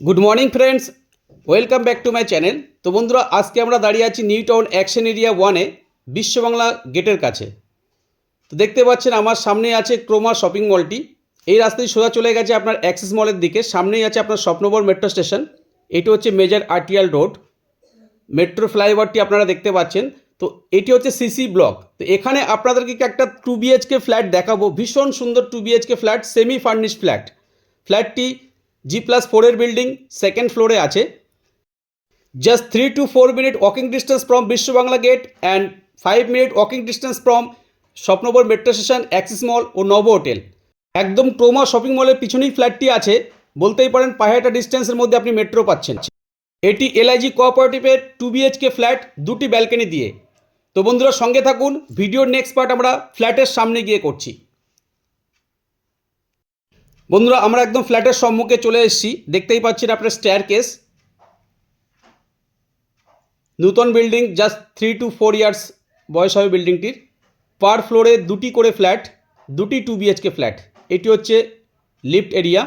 Good morning friends, welcome back to my channel. तो बंधुरा आज के আমরা দাঁড়িয়ে আছি নিউ টাউন অ্যাকশন এরিয়া 1 এ বিশ্ব বাংলা গেটের কাছে। তো দেখতে পাচ্ছেন আমার সামনে আছে ক্রোমা শপিং মলটি। এই রাস্তায় সোজা চলে গেছে আপনার অ্যাক্সিস মলের দিকে। সামনেই আছে আপনার স্বপ্নবর মেট্রো স্টেশন। এটি হচ্ছে মেজর আরটিআর রোড। মেট্রো ফ্লাইওভারটি আপনারা দেখতে পাচ্ছেন। তো এটি হচ্ছে সিসি ব্লক। তো এখানে আপনাদেরকে একটা 2 বিএইচকে ফ্ল্যাট দেখাবো। ভীষণ সুন্দর 2 BHK flat, semi furnished flat. ফ্ল্যাটটি G+4 এর বিল্ডিং, সেকেন্ড ফ্লোরে আছে। Just 3 to 4 minute walking distance from Biswa Bangla gate and 5 minute walking distance from স্বপ্নবর মেট্রো স্টেশন, অ্যাক্সিস মল ও নব হোটেল। একদম ক্রোমা শপিং মলের পিছনেই ফ্ল্যাটটি আছে। বলতেই পারেন পাহাড়টা ডিস্টেন্সের মধ্যে আপনি মেট্রো পাচ্ছেন। এটি এলআইজি কোঅপারেটিভের 2 বিএইচকে ফ্ল্যাট, দুটি ব্যালকনি দিয়ে। তো বন্ধুরা সঙ্গে থাকুন, ভিডিওর নেক্সট পার্ট আমরা ফ্ল্যাটের সামনে গিয়ে করছি। বন্ধুরা আমরা একদম ফ্ল্যাটের সম্মুখে চলে এসেছি। দেখতেই পাচ্ছেন আপনার স্টেয়ারকেস। নতুন বিল্ডিং, জাস্ট 3 to 4 ইয়ার্স বয়স হবে বিল্ডিংটির। পার ফ্লোরে দুটি করে ফ্ল্যাট, দুটি 2 বিএইচকে ফ্ল্যাট। এটি হচ্ছে লিফট এরিয়া।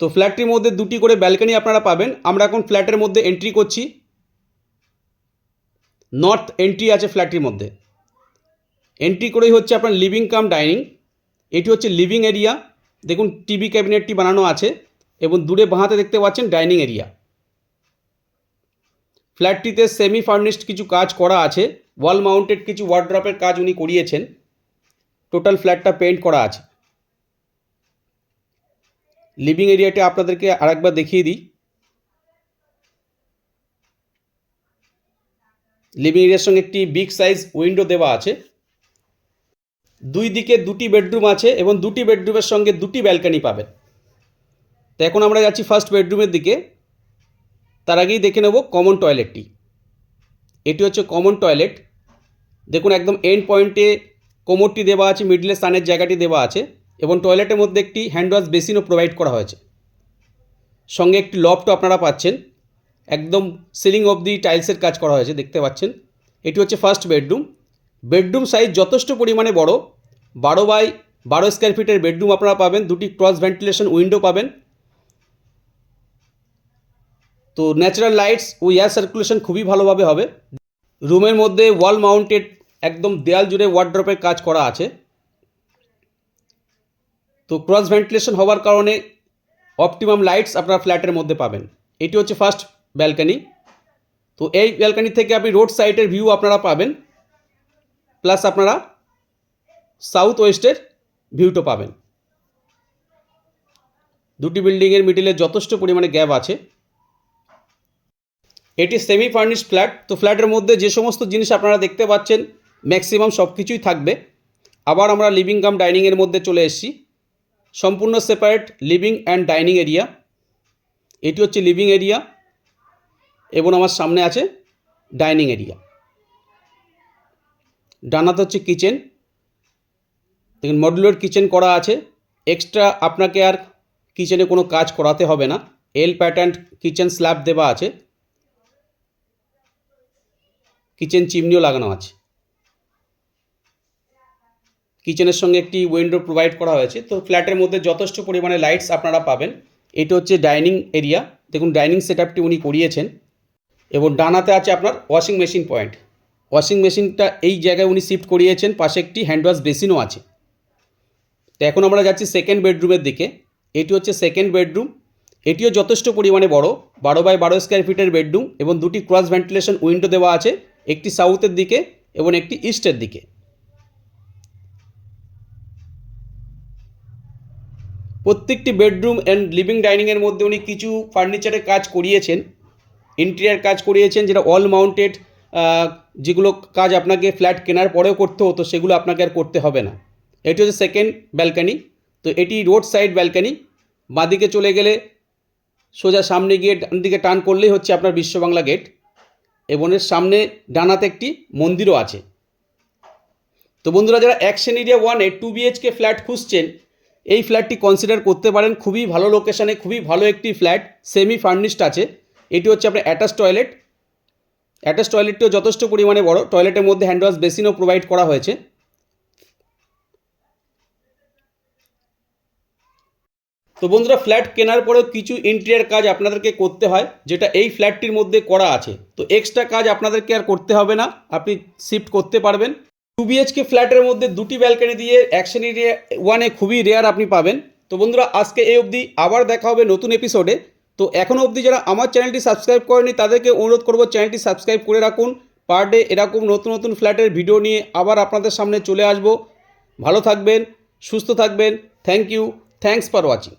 তো ফ্ল্যাটটির মধ্যে দুটি করে ব্যালকনি আপনারা পাবেন। আমরা এখন ফ্ল্যাটের মধ্যে এন্ট্রি করছি। নর্থ এন্ট্রি আছে ফ্ল্যাটটির মধ্যে। এন্ট্রি করেই হচ্ছে আপনার লিভিং কাম ডাইনিং। এটি হচ্ছে লিভিং এরিয়া। দেখুন টিভি ক্যাবিনেটটি বানানো আছে এবং দূরে বাঁহাতে দেখতে পাচ্ছেন ডাইনিং এরিয়া। ফ্ল্যাটটিতে সেমি ফার্নিশড কিছু কাজ করা আছে। ওয়াল মাউন্টেড কিছু ওয়ার্ড্রপের কাজ উনি করিয়েছেন। টোটাল ফ্ল্যাটটা পেইন্ট করা আছে। লিভিং এরিয়াটা আপনাদেরকে আরেকবার দেখিয়ে দিই। লিভিং এরিয়ার সঙ্গে একটি বিগ সাইজ উইন্ডো দেওয়া আছে। দুই দিকে দুটি বেডরুম আছে এবং দুটি বেডরুমের সঙ্গে দুটি ব্যালকনি পাবেন। তো এখন আমরা যাচ্ছি ফার্স্ট বেডরুমের দিকে। তার আগেই দেখে নেব কমন টয়লেটটি। এটি হচ্ছে কমন টয়লেট। দেখুন একদম এন্ড পয়েন্টে কোমরটি দেওয়া আছে, মিডলে স্নানের জায়গাটি দেওয়া আছে এবং টয়লেটের মধ্যে একটি হ্যান্ড ওয়াশ বেসিনও প্রোভাইড করা হয়েছে। সঙ্গে একটি লফটও আপনারা পাচ্ছেন। একদম সিলিং অবধি টাইলসের কাজ করা হয়েছে, দেখতে পাচ্ছেন। এটি হচ্ছে ফার্স্ট বেডরুম। বেডরুম সাইজ যথেষ্ট পরিমাণে বড়। 12 বাই 12 স্কোয়ার ফিটের বেডরুম আপনারা পাবেন। দুটি ক্রস ভেন্টিলেশন উইন্ডো পাবেন। তো ন্যাচারাল লাইটস ও এয়ার সার্কুলেশন খুবই ভালোভাবে হবে। রুমের মধ্যে ওয়াল মাউন্টেড একদম দেয়াল জুড়ে ওয়ার্ড্রপের কাজ করা আছে। তো ক্রস ভেন্টিলেশন হওয়ার কারণে অপটিমাম লাইটস আপনারা ফ্ল্যাটের মধ্যে পাবেন। এটি হচ্ছে ফার্স্ট ব্যালকনি। তো এই ব্যালকনি থেকে আপনি রোড সাইডের ভিউ আপনারা পাবেন, প্লাস আপনারা সাউথ ওয়েস্টের ভিউটা পাবেন। দুটি বিল্ডিংয়ের মিডিলে যথেষ্ট পরিমাণে গ্যাপ আছে। এটি সেমি ফার্নিশড ফ্ল্যাট। তো ফ্ল্যাটের মধ্যে যে সমস্ত জিনিস আপনারা দেখতে পাচ্ছেন ম্যাক্সিমাম সব কিছুই থাকবে। আবার আমরা লিভিং কাম ডাইনিংয়ের মধ্যে চলে এসেছি। সম্পূর্ণ separate living and dining area. এটি হচ্ছে লিভিং এরিয়া এবং আমার সামনে আছে ডাইনিং এরিয়া। ডানাতে হচ্ছে কিচেন। দেখুন মডুলার কিচেন করা আছে। এক্সট্রা আপনাকে আর কিচেনে কোনো কাজ করাতে হবে না। এল প্যাটার্ন কিচেন স্ল্যাব দেওয়া আছে। কিচেন চিমনিও লাগানো আছে। কিচেনের সঙ্গে একটি উইন্ডো প্রোভাইড করা হয়েছে। তো ফ্ল্যাটের মধ্যে যথেষ্ট পরিমাণে লাইটস আপনারা পাবেন। এটা হচ্ছে ডাইনিং এরিয়া। দেখুন ডাইনিং সেটআপটি উনি করিয়েছেন এবং ডানাতে আছে আপনার ওয়াশিং মেশিন পয়েন্ট। ওয়াশিং মেশিনটা এই জায়গায় উনি শিফট করিয়েছেন। পাশে একটি হ্যান্ড ওয়াশ বেসিনও আছে। তো এখন আমরা যাচ্ছি সেকেন্ড বেডরুমের দিকে। এটি হচ্ছে সেকেন্ড বেডরুম। এটিও যথেষ্ট পরিমাণে বড়। 12 বাই 12 স্কোয়ার ফিটের বেডরুম এবং দুটি ক্রস ভেন্টিলেশন উইন্ডো দেওয়া আছে, একটি সাউথের দিকে এবং একটি ইস্টের দিকে। প্রত্যেকটি বেডরুম অ্যান্ড লিভিং ডাইনিংয়ের মধ্যে উনি কিছু ফার্নিচারের কাজ করিয়েছেন, ইন্টেরিয়ার কাজ করিয়েছেন, যেটা ওয়াল মাউন্টেড। যেগুলো কাজ আপনাকে ফ্ল্যাট কেনার পরেও করতে হতো সেগুলো আপনাকে আর করতে হবে না। এটি হচ্ছে সেকেন্ড ব্যালকনি। তো এটি রোড সাইড ব্যালকনি। বাঁদিকে চলে গেলে সোজা সামনে গিয়ে ডান দিকে টার্ন করলেই হচ্ছে আপনার বিশ্ব বাংলা গেট এবং এর সামনে ডানাতে একটি মন্দিরও আছে। তো বন্ধুরা যারা অ্যাকশন এরিয়া 1-এ 2 বিএইচকে ফ্ল্যাট খুঁজছেন, এই ফ্ল্যাটটি কনসিডার করতে পারেন। খুবই ভালো লোকেশানে, খুবই ভালো একটি ফ্ল্যাট, সেমি ফার্নিশড আছে। এটি হচ্ছে আপনার অ্যাটাচ টয়লেট। অ্যাটাচ টয়লেটটিও যথেষ্ট পরিমাণে বড়। টয়লেটের মধ্যে হ্যান্ড ওয়াশ বেসিনও প্রোভাইড করা হয়েছে। তো বন্ধুরা, ফ্ল্যাট কেনার পরেও কিছু ইন্টেরিয়ার কাজ আপনাদেরকে করতে হয়, যেটা এই ফ্ল্যাটটির মধ্যে করা আছে। তো এক্সট্রা কাজ আপনাদেরকে আর করতে হবে না, আপনি শিফট করতে পারবেন। 2 বিএইচকে ফ্ল্যাটের মধ্যে দুটি ব্যালকনি দিয়ে অ্যাকশন এরিয়া 1-এ খুবই রেয়ার আপনি পাবেন। তো বন্ধুরা, আজকে এই অবধি, আবার দেখা হবে নতুন এপিসোডে। তো এখনও অবধি যারা আমার চ্যানেলটি সাবস্ক্রাইব করেনি তাদেরকে অনুরোধ করব চ্যানেলটি সাবস্ক্রাইব করে রাখুন। পার ডে এরকম নতুন নতুন ফ্ল্যাটের ভিডিও নিয়ে আবার আপনাদের সামনে চলে আসব। ভালো থাকবেন, সুস্থ থাকবেন। Thank you, thanks for watching.